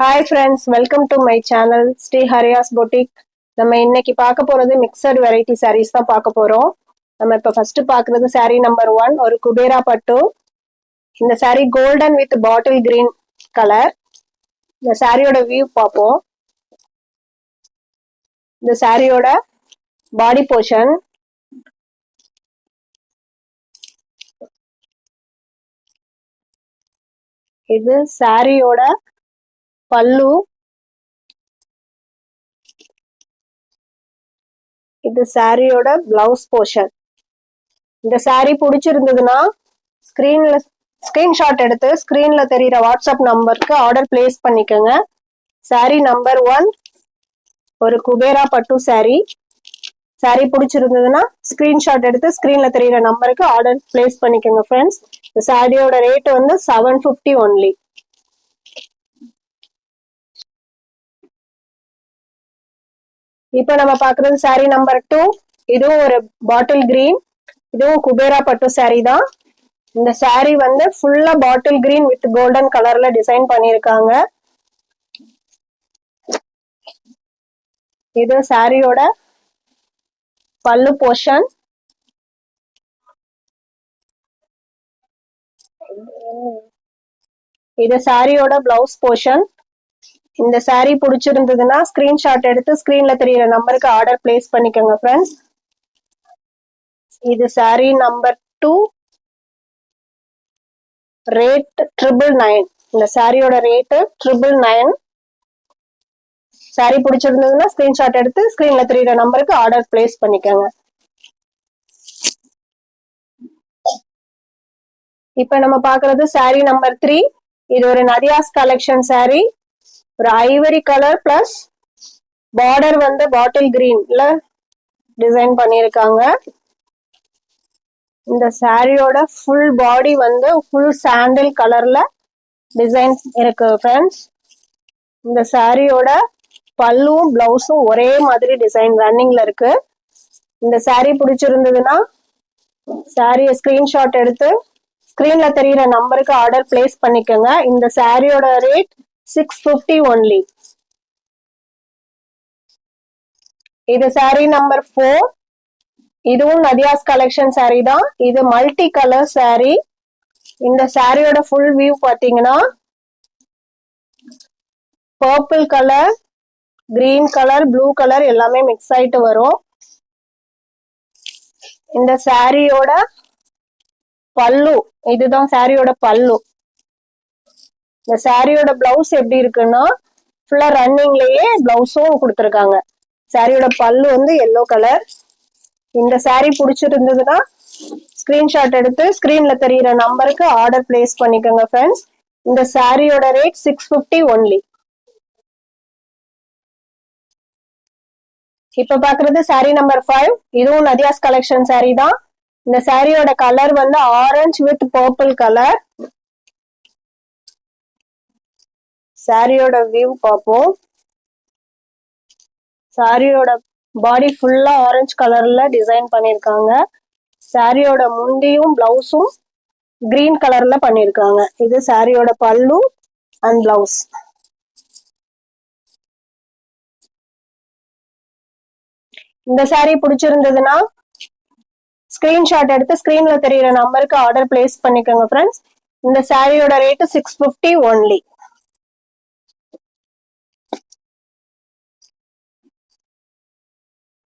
Hi friends, welcome to my channel Stay Hariya's Boutique. நம்ம இன்னைக்கு பார்க்க போறது மிக்சட் வெரைட்டி sarees தான் பார்க்க போறோம். நம்ம இப்ப ஃபர்ஸ்ட் பார்க்கிறது saree நம்பர் 1, ஒரு குபேரா பட்டு. இந்த saree golden with bottle green colour. இந்த சாரியோட வியூ பார்ப்போம். இந்த சாரியோட பாடி போர்ஷன், இது சாரியோட பல்லு, இது சாரியோட பிளவுஸ் போர்ஷன். இந்த சாரி பிடிச்சிருந்ததுன்னா ஸ்கிரீன்ஷாட் எடுத்து ஸ்கிரீன்ல தெரியுற வாட்ஸ்அப் நம்பருக்கு ஆர்டர் பிளேஸ் பண்ணிக்கோங்க. சாரி நம்பர் 1, ஒரு குபேரா பட்டு சாரி. சாரி பிடிச்சிருந்ததுன்னா ஸ்கிரீன்ஷாட் எடுத்து ஸ்கிரீன்ல தெரியுற நம்பருக்கு ஆர்டர் பிளேஸ் பண்ணிக்கோங்க ஃப்ரெண்ட்ஸ். இந்த சாரியோட ரேட் வந்து 750 ஒன்லி. இப்ப நம்ம பாக்குறது சாரி நம்பர் 2. இதுவும் ஒரு பாட்டில் கிரீன், இதுவும் குபேரா பட்டு சாரி தான். இந்த சாரி வந்து ஃபுல்லா பாட்டில் கிரீன் வித் கோல்டன் கலர்ல டிசைன் பண்ணிருக்காங்க. இது சாரியோட பல்லு போர்ஷன். இது சாரியோட பிளவுஸ் போர்ஷன். இந்த சாரி பிடிச்சிருந்ததுன்னா ஸ்கிரீன்ஷாட் எடுத்து ஸ்கிரீன்ல தெரியுற நம்பருக்கு ஆர்டர் பிளேஸ் பண்ணிக்கோங்க ஃப்ரெண்ட்ஸ். இது சாரி நம்பர் 2, ரேட் 999. இந்த சாரியோட ரேட் 999. சாரி பிடிச்சிருந்ததுன்னா ஸ்கிரீன்ஷாட் எடுத்து ஸ்கிரீன்ல தெரியுற நம்பருக்கு ஆர்டர் பிளேஸ் பண்ணிக்கோங்க. இப்ப நம்ம பாக்குறது சாரி நம்பர் 3. இது ஒரு நதியாஸ் கலெக்ஷன் சாரி. ஒரு ஐவரி கலர் பிளஸ் பார்டர் வந்து பாட்டில் கிரீன்ல டிசைன் பண்ணிருக்காங்க. இந்த சாரியோட ஃபுல் பாடி வந்து ஃபுல் சாண்டில் கலர்ல டிசைன் இருக்கு ஃப்ரெண்ட்ஸ். இந்த சாரியோட பல்லுவும் பிளவுஸும் ஒரே மாதிரி டிசைன் ரன்னிங்ல இருக்கு. இந்த சாரி பிடிச்சிருந்ததுன்னா சாரிய ஸ்கிரீன்ஷாட் எடுத்து ஸ்கிரீன்ல தெரியுற நம்பருக்கு ஆர்டர் பிளேஸ் பண்ணிக்கோங்க. இந்த சாரியோட ரேட் 650 ஒன்லி. இது சாரி நம்பர் 4. இதுவும் நதியாஸ் கலெக்ஷன் சாரி தான். இது மல்டி கலர் சாரி. இந்த சாரியோட ஃபுல் வியூ பாத்தீங்கன்னா purple colour, green colour, blue colour எல்லாமே மிக்ஸ் ஆயிட்டு வரும். இந்த சாரியோட பல்லு, இதுதான் சாரியோட பல்லு. இந்த சாரியோட பிளவுஸ் எப்படி இருக்குன்னா ஃபுல்லா ரன்னிங்லயே பிளவுஸும் கொடுத்துருக்காங்க. சாரியோட பல்லு வந்து எல்லோ கலர். இந்த சாரி பிடிச்சிருந்ததுன்னா ஸ்கிரீன்ஷாட் எடுத்து ஸ்கிரீன்ல தெரியுற நம்பருக்கு ஆர்டர் பிளேஸ் பண்ணிக்கோங்க ஃப்ரெண்ட்ஸ். இந்த சாரியோட ரேட் 650 ஒன்லி. இப்ப பாக்குறது சாரி நம்பர் 5. இதுவும் நதியாஸ் கலெக்ஷன் சாரி தான். இந்த சாரியோட கலர் வந்து ஆரஞ்சு வித் பர்பிள் கலர். சாரியோட வியூ பார்ப்போம். சாரியோட பாடி ஃபுல்லா ஆரஞ்சு கலர்ல டிசைன் பண்ணிருக்காங்க. சாரியோட முண்டியும் பிளவுஸும் கிரீன் கலர்ல பண்ணிருக்காங்க. இது சாரியோட பல்லு அண்ட் பிளவுஸ். இந்த சாரி பிடிச்சிருந்ததுன்னா ஸ்கிரீன்ஷாட் எடுத்து ஸ்கிரீன்ல தெரியுற நம்பருக்கு ஆர்டர் பிளேஸ் பண்ணிக்கோங்க ஃப்ரெண்ட்ஸ். இந்த சாரியோட ரேட் 650 ஒன்லி.